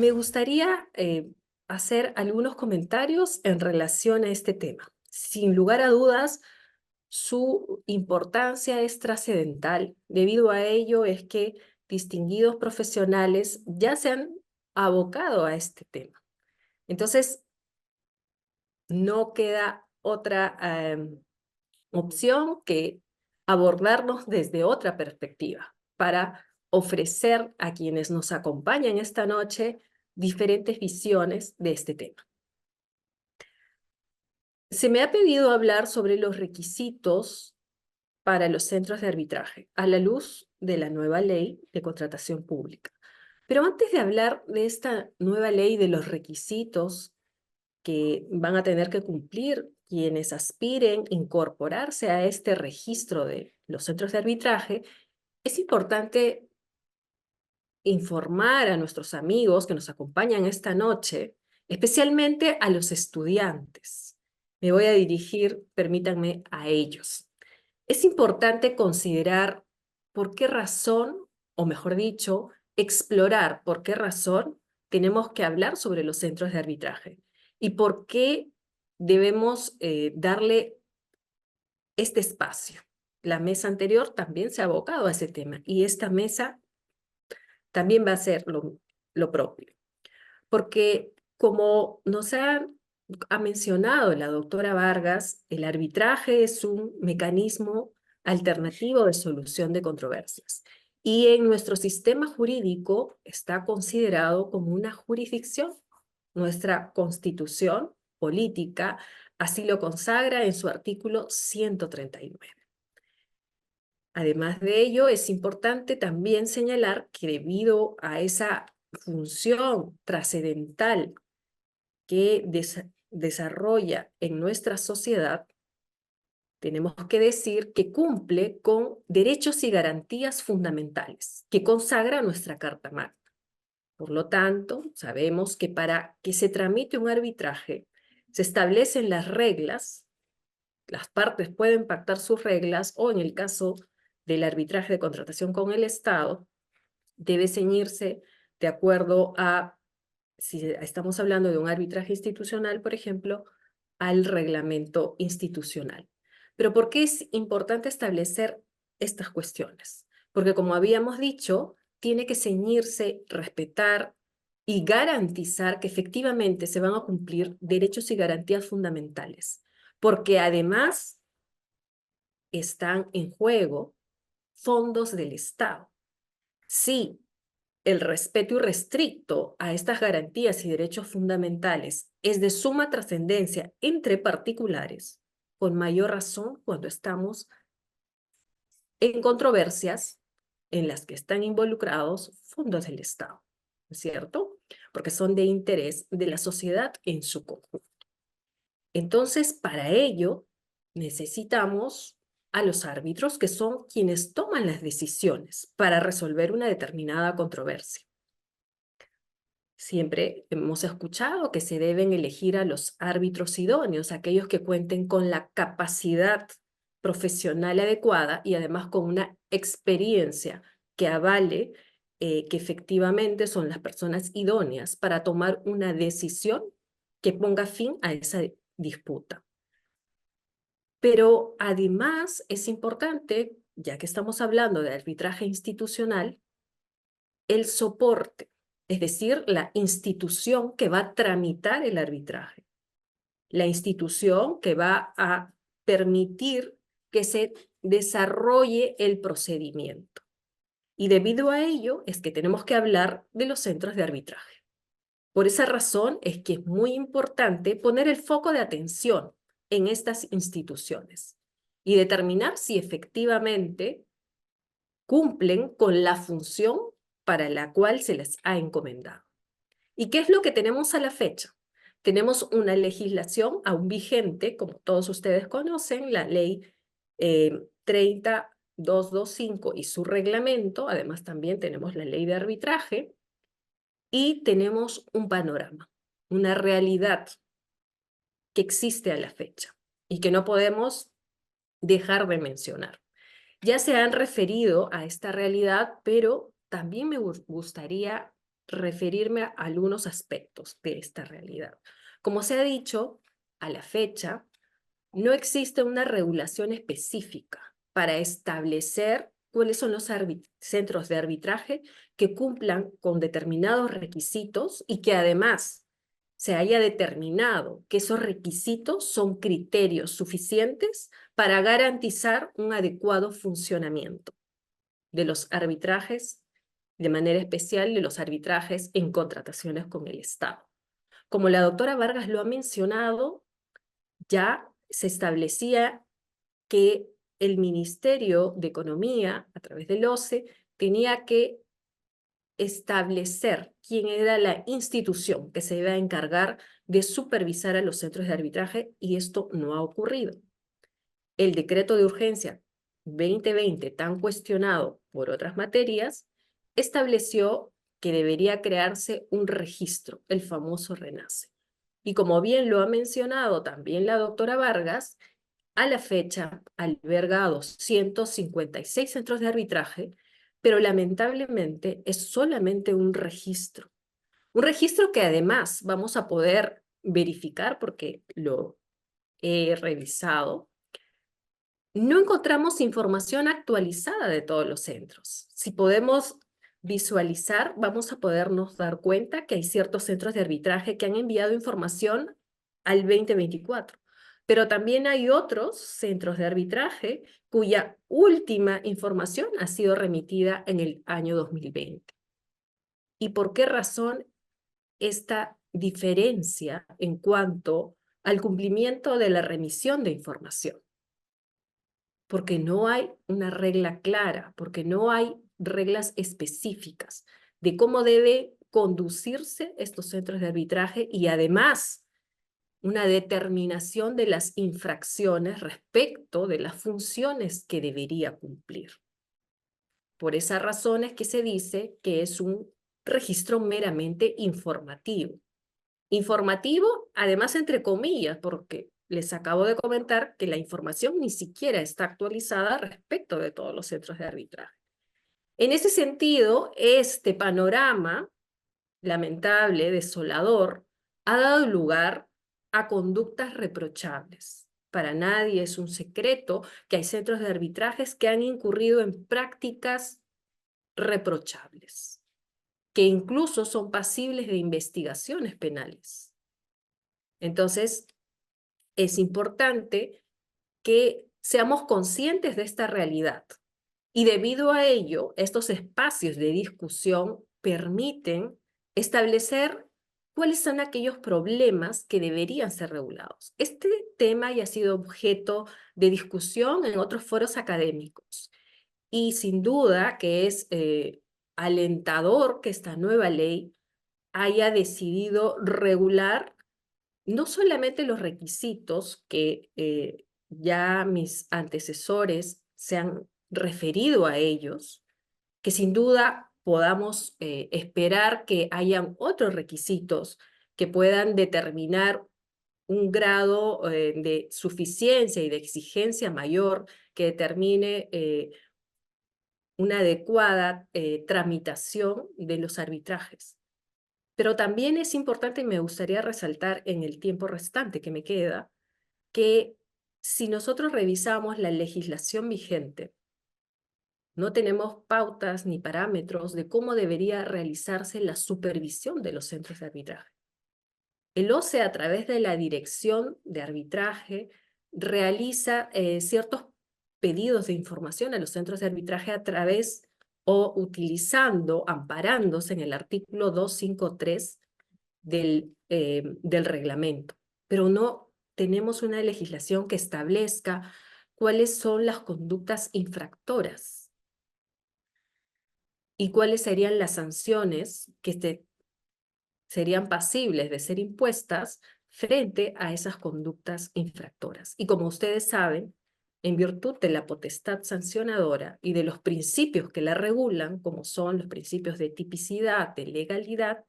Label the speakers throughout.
Speaker 1: Me gustaría hacer algunos comentarios en relación a este tema. Sin lugar a dudas, su importancia es trascendental. Debido a ello es que distinguidos profesionales ya se han abocado a este tema. Entonces, no queda otra opción que abordarnos desde otra perspectiva para ofrecer a quienes nos acompañan esta noche diferentes visiones de este tema. Se me ha pedido hablar sobre los requisitos para los centros de arbitraje a la luz de la nueva ley de contratación pública. Pero antes de hablar de esta nueva ley, de los requisitos que van a tener que cumplir quienes aspiren incorporarse a este registro de los centros de arbitraje, es importante informar a nuestros amigos que nos acompañan esta noche, especialmente a los estudiantes. Me voy a dirigir, permítanme, a ellos. Es importante considerar por qué razón, o mejor dicho, explorar por qué razón tenemos que hablar sobre los centros de arbitraje y por qué debemos darle este espacio. La mesa anterior también se ha abocado a ese tema y esta mesa también va a ser lo propio. Porque como ha mencionado la doctora Vargas, el arbitraje es un mecanismo alternativo de solución de controversias. Y en nuestro sistema jurídico está considerado como una jurisdicción. Nuestra Constitución política así lo consagra en su artículo 139. Además de ello, es importante también señalar que debido a esa función trascendental que desarrolla en nuestra sociedad, tenemos que decir que cumple con derechos y garantías fundamentales que consagra nuestra Carta Magna. Por lo tanto, sabemos que para que se tramite un arbitraje, se establecen las reglas, las partes pueden pactar sus reglas, o en el caso del arbitraje de contratación con el Estado, debe ceñirse de acuerdo a, si estamos hablando de un arbitraje institucional, por ejemplo, al reglamento institucional. Pero ¿por qué es importante establecer estas cuestiones? Porque como habíamos dicho, tiene que ceñirse, respetar y garantizar que efectivamente se van a cumplir derechos y garantías fundamentales. Porque además están en juego fondos del Estado. Si el respeto irrestricto a estas garantías y derechos fundamentales es de suma trascendencia entre particulares, con mayor razón cuando estamos en controversias en las que están involucrados fondos del Estado, ¿no es cierto? Porque son de interés de la sociedad en su conjunto. Entonces, para ello, necesitamos a los árbitros, que son quienes toman las decisiones para resolver una determinada controversia. Siempre hemos escuchado que se deben elegir a los árbitros idóneos, aquellos que cuenten con la capacidad profesional adecuada y además con una experiencia que avale que efectivamente son las personas idóneas para tomar una decisión que ponga fin a esa disputa. Pero además es importante, ya que estamos hablando de arbitraje institucional, el soporte, es decir, la institución que va a tramitar el arbitraje, la institución que va a permitir que se desarrolle el procedimiento. Y debido a ello es que tenemos que hablar de los centros de arbitraje. Por esa razón es que es muy importante poner el foco de atención en estas instituciones y determinar si efectivamente cumplen con la función para la cual se les ha encomendado. ¿Y qué es lo que tenemos a la fecha? Tenemos una legislación aún vigente, como todos ustedes conocen, la ley 30225 y su reglamento. Además también tenemos la ley de arbitraje y tenemos un panorama, una realidad que existe a la fecha y que no podemos dejar de mencionar. Ya se han referido a esta realidad, pero también me gustaría referirme a algunos aspectos de esta realidad. Como se ha dicho, a la fecha, no existe una regulación específica para establecer cuáles son los centros de arbitraje que cumplan con determinados requisitos y que además se haya determinado que esos requisitos son criterios suficientes para garantizar un adecuado funcionamiento de los arbitrajes, de manera especial de los arbitrajes en contrataciones con el Estado. Como la doctora Vargas lo ha mencionado, ya se establecía que el Ministerio de Economía, a través del OCE, tenía que establecer quién era la institución que se iba a encargar de supervisar a los centros de arbitraje, y esto no ha ocurrido. El decreto de urgencia 2020, tan cuestionado por otras materias, estableció que debería crearse un registro, el famoso RENACE. Y como bien lo ha mencionado también la doctora Vargas, a la fecha alberga 256 centros de arbitraje, pero lamentablemente es solamente un registro. Un registro que además vamos a poder verificar, porque lo he revisado, no encontramos información actualizada de todos los centros. Si podemos visualizar, vamos a podernos dar cuenta que hay ciertos centros de arbitraje que han enviado información al 2024, pero también hay otros centros de arbitraje cuya última información ha sido remitida en el año 2020. ¿Y por qué razón esta diferencia en cuanto al cumplimiento de la remisión de información? Porque no hay una regla clara, porque no hay reglas específicas de cómo debe conducirse estos centros de arbitraje y además una determinación de las infracciones respecto de las funciones que debería cumplir. Por esa razón es que se dice que es un registro meramente informativo. Informativo, además, entre comillas, porque les acabo de comentar que la información ni siquiera está actualizada respecto de todos los centros de arbitraje. En ese sentido, este panorama lamentable, desolador, ha dado lugar a conductas reprochables. Para nadie es un secreto que hay centros de arbitrajes que han incurrido en prácticas reprochables, que incluso son pasibles de investigaciones penales. Entonces, es importante que seamos conscientes de esta realidad. Y debido a ello, estos espacios de discusión permiten establecer cuáles son aquellos problemas que deberían ser regulados. Este tema ya ha sido objeto de discusión en otros foros académicos. Y sin duda que es alentador que esta nueva ley haya decidido regular no solamente los requisitos que ya mis antecesores se han referido a ellos, que sin duda podamos esperar que hayan otros requisitos que puedan determinar un grado de suficiencia y de exigencia mayor que determine una adecuada tramitación de los arbitrajes. Pero también es importante, y me gustaría resaltar en el tiempo restante que me queda, que si nosotros revisamos la legislación vigente, no tenemos pautas ni parámetros de cómo debería realizarse la supervisión de los centros de arbitraje. El OCE, a través de la Dirección de Arbitraje, realiza ciertos pedidos de información a los centros de arbitraje a través o utilizando, amparándose en el artículo 253 del reglamento, pero no tenemos una legislación que establezca cuáles son las conductas infractoras y cuáles serían las sanciones que serían pasibles de ser impuestas frente a esas conductas infractoras. Y como ustedes saben, en virtud de la potestad sancionadora y de los principios que la regulan, como son los principios de tipicidad, de legalidad,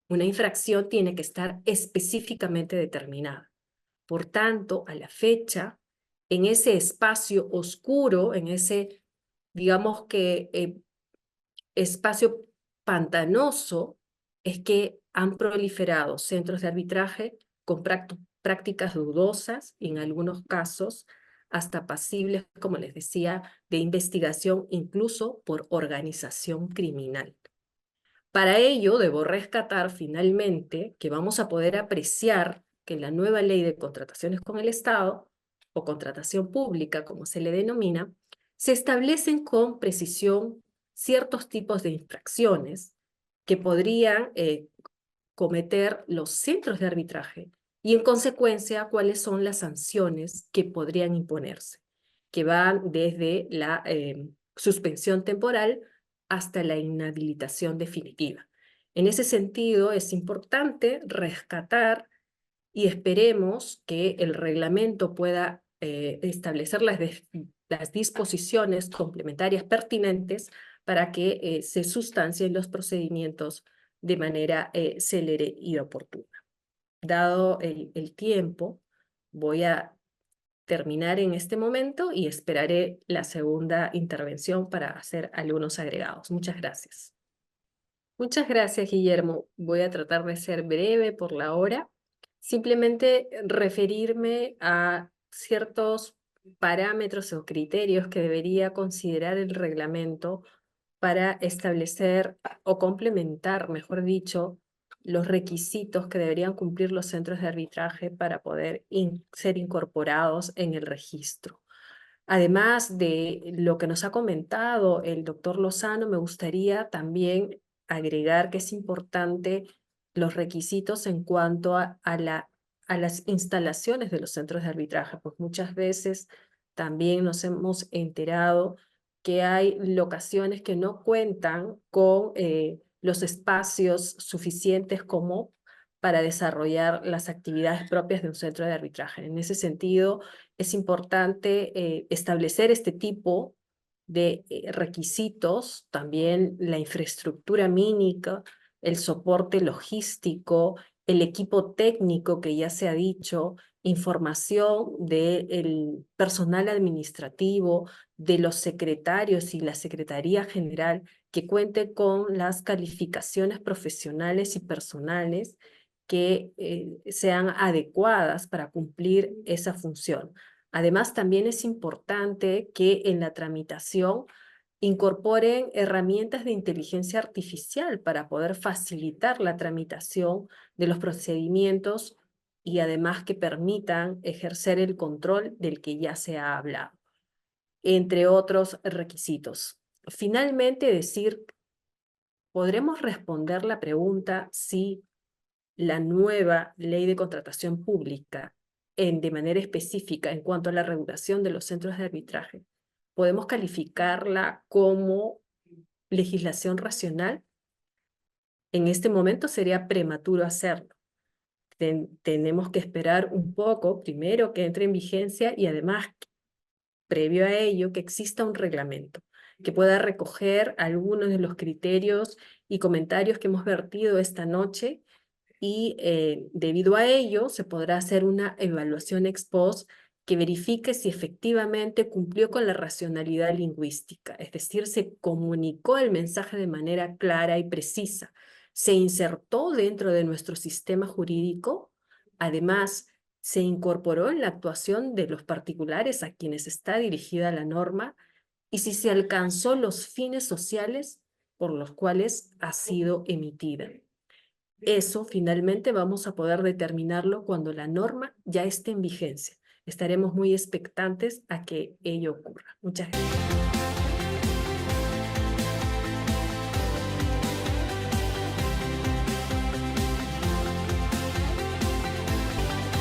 Speaker 1: una infracción tiene que estar específicamente determinada. Por tanto, a la fecha, en ese espacio oscuro, en ese, digamos que, espacio pantanoso es que han proliferado centros de arbitraje con prácticas dudosas y en algunos casos hasta pasibles, como les decía, de investigación incluso por organización criminal. Para ello, debo rescatar finalmente que vamos a poder apreciar que la nueva ley de contrataciones con el Estado, o contratación pública, como se le denomina, se establecen con precisión ciertos tipos de infracciones que podrían cometer los centros de arbitraje y, en consecuencia, cuáles son las sanciones que podrían imponerse, que van desde la suspensión temporal hasta la inhabilitación definitiva. En ese sentido, es importante rescatar y esperemos que el reglamento pueda establecer las disposiciones complementarias pertinentes para que se sustancien los procedimientos de manera célere y oportuna. Dado el tiempo, voy a terminar en este momento y esperaré la segunda intervención para hacer algunos agregados. Muchas gracias. Muchas gracias, Guillermo. Voy a tratar de ser breve por la hora. Simplemente referirme a ciertos parámetros o criterios que debería considerar el reglamento para establecer o complementar, mejor dicho, los requisitos que deberían cumplir los centros de arbitraje para poder ser incorporados en el registro. Además de lo que nos ha comentado el doctor Lozano, me gustaría también agregar que es importante los requisitos en cuanto a las instalaciones de los centros de arbitraje, pues muchas veces también nos hemos enterado que hay locaciones que no cuentan con los espacios suficientes como para desarrollar las actividades propias de un centro de arbitraje. En ese sentido, es importante establecer este tipo de requisitos, también la infraestructura mínima, el soporte logístico, el equipo técnico que ya se ha dicho, información del personal administrativo, de los secretarios y la Secretaría General que cuente con las calificaciones profesionales y personales que sean adecuadas para cumplir esa función. Además, también es importante que en la tramitación incorporen herramientas de inteligencia artificial para poder facilitar la tramitación de los procedimientos y además que permitan ejercer el control del que ya se ha hablado, entre otros requisitos. Finalmente, podremos responder la pregunta si la nueva ley de contratación pública de manera específica en cuanto a la regulación de los centros de arbitraje, podemos calificarla como legislación racional. En este momento sería prematuro hacerlo. Tenemos que esperar un poco, primero que entre en vigencia y además, previo a ello, que exista un reglamento que pueda recoger algunos de los criterios y comentarios que hemos vertido esta noche y debido a ello se podrá hacer una evaluación ex post que verifique si efectivamente cumplió con la racionalidad lingüística, es decir, se comunicó el mensaje de manera clara y precisa, se insertó dentro de nuestro sistema jurídico, además se incorporó en la actuación de los particulares a quienes está dirigida la norma y si se alcanzó los fines sociales por los cuales ha sido emitida. Eso finalmente vamos a poder determinarlo cuando la norma ya esté en vigencia. Estaremos muy expectantes a que ello ocurra. Muchas gracias.